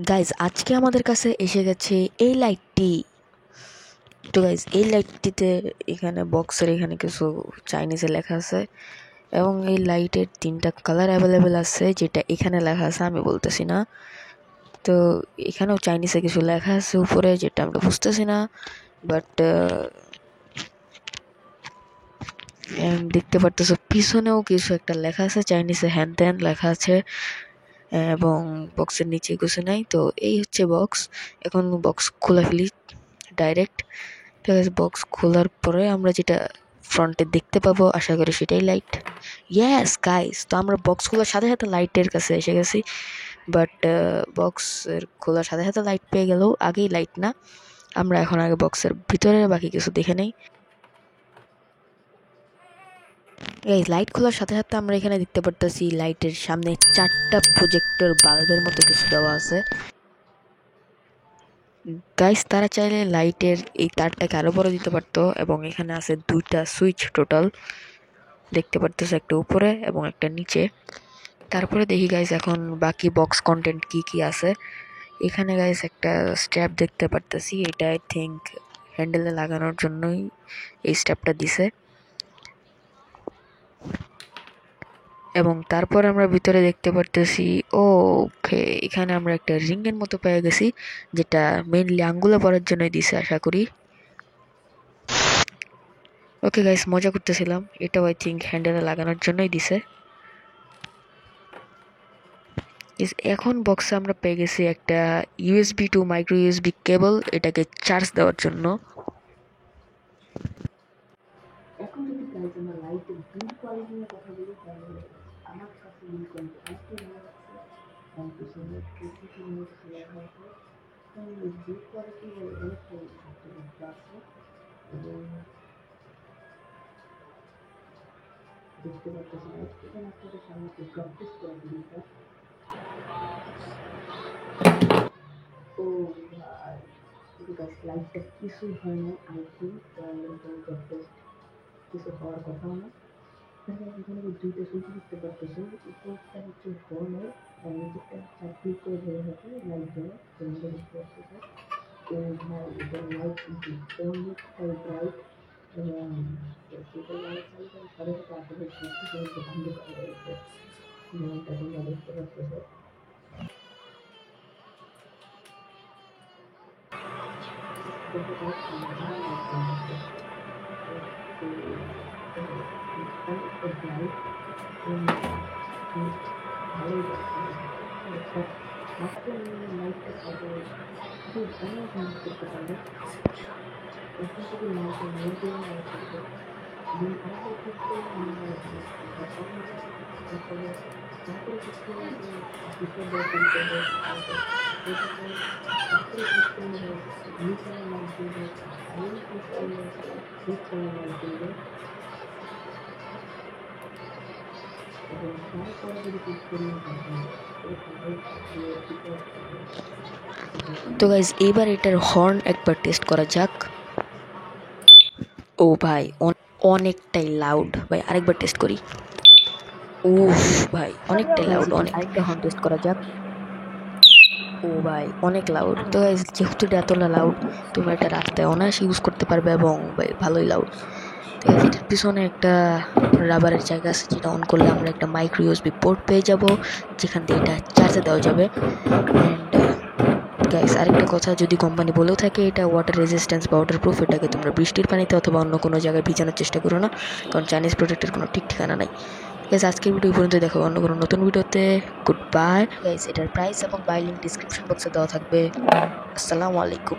Guys আজকে আমাদের কাছে এসে গেছে এই লাইটটি। তো গাইজ এই লাইটটিতে এখানে বক্সের এখানে কিছু চাইনিজে লেখা আছে এবং এই লাইটের 3টা কালার অ্যাভেলেবেল আছে, যেটা এখানে লেখা আছে আমি বলতেছি না। তো এখানেও চাইনিজে কিছু লেখা আছে উপরে, যেটা আমরা বুঝতেছি না, বাট দেখতে পারতেছো পিছনেও কিছু একটা লেখা আছে চাইনিজে, হ্যান ত্যান লেখা আছে এবং বক্সের নিচে কিছু নাই। তো এই হচ্ছে বক্স। এখন বক্স খোলা ফেলি ডাইরেক্ট। ঠিক আছে, বক্স খোলার পরে আমরা যেটা ফ্রন্টে দেখতে পাবো আশা করি সেটাই লাইট। ইয়েস গাইস, তো আমরা বক্স খোলার সাথে সাথে লাইটের কাছে এসে গেছি, বাট বক্সের খোলার সাথে সাথে লাইট পেয়ে গেলেও আগেই লাইট না। আমরা এখন আগে বক্সের ভিতরে বাকি কিছু দেখে নেই। এই লাইট খোলার সাথে সাথে আমরা এখানে দেখতে পারতেছি লাইটের সামনে 4টা প্রজেক্টর বাল্বের মতো কিছু দেওয়া আছে। গাইস তারা চাইলে লাইটের এই তারটাকে আরো বড় দিতে পারতো, এবং এখানে আছে 2টা সুইচ টোটাল, দেখতে পারতেছে একটা উপরে এবং একটা নিচে। তারপরে দেখি গাইস এখন বাকি বক্স কন্টেন্ট কি কি আছে। এখানে গাইস একটা স্ট্র্যাপ দেখতে পারতেছি, এটা আই থিঙ্ক হ্যান্ডেলে লাগানোর জন্যই এই স্ট্র্যাপটা দিছে। এবং তারপর আমরা ভিতরে দেখতে পারতেছি ওকে, এখানে আমরা একটা রিং এর মতো পেয়ে গেছি, যেটা মেইনলি আঙ্গুলে পরার জন্যই দিছে আশা করি। ওকে গাইস, মজা করতেছিলাম, এটাও আই থিঙ্ক হ্যান্ডেলে লাগানোর জন্যই দিছে। এখন বক্সে আমরা পেয়ে গেছি একটা USB to micro USB cable, এটাকে চার্জ দেওয়ার জন্য। এখন যদি গাইস আমরা লাইটের বিল্ড কোয়ালিটি নিয়ে কথা বলি, তাহলে আমার কাছে বিল্ড কোয়ালিটি অনেকটাই ভালো লাগছে। এবং পিছনে প্রতিটি জিনিস ক্লিয়ার হয়েছে, এবং বিল্ড কোয়ালিটি অনেকটাই আছে। এবং দেখতে পাচ্ছি এখানে আপনাদের সামনে একটু প্র্যাকটিস করে দিনটা। ও ভাই, কিন্তু গাইস লাইটটা কিছুই হয় না, আই থিঙ্ক কিছু হওয়ার কথাও না। এখানে 2টা সুইচ দেখতে পাচ্ছি, উপরটা হচ্ছে হর্নের আর নিচেরটা ক্লিক করে ধরে থাকে লাইট দেওয়া, তোমরা দেখতে পাচ্ছি। ও ভাই, এটা লাইট কিন্তু অনেকটাই ব্রাইট, এবং সেটা লাইট চালিয়ে সাথে সাথে আসলে সত্যি অন্ধকার হয়ে গেছে, যেমনটা তোমরা দেখতে পাচ্ছ। তো গাইজ এবার এটার হর্ন একবার টেস্ট করা যাক। ও ভাই অনেকটাই লাউড ভাই, আরেকবার টেস্ট করি। উফ ভাই অনেকটাই লাউড, আরেকটা হর্ন টেস্ট করা যাক। ও ভাই অনেক লাউড। তো গাইজ যেহেতু এটা এতটা লাউড, তুমি এটা রাস্তায় অনায়াসে ইউজ করতে পারবে এবং ভাই ভালোই লাউড। ঠিক আছে, এটার পিছনে একটা রাবারের জায়গা আছে, যেটা অন করলে আমরা একটা মাইক্রো ইউএসবি পোর্ট পেয়ে যাব, যেখান দিয়ে এটা চার্জে দেওয়া যাবে। গাইস আরেকটা কথা, যদি কোম্পানি বলেও থাকে এটা ওয়াটার রেজিস্ট্যান্স বা ওয়াটার প্রুফ, এটাকে তোমরা বৃষ্টির পানিতে অথবা অন্য কোনো জায়গায় ভিজানোর চেষ্টা করো না, কারণ চাইনিজ প্রোডাক্টের কোনো ঠিক ঠিকানা নাই। গাইস আজকের ভিডিও পর্যন্ত দেখো, অন্য কোনো নতুন ভিডিওতে। Good bye guys. এটার প্রাইস এবং বাই লিঙ্ক ডিসক্রিপশন বক্সে দেওয়া থাকবে। আসসালামু আলাইকুম।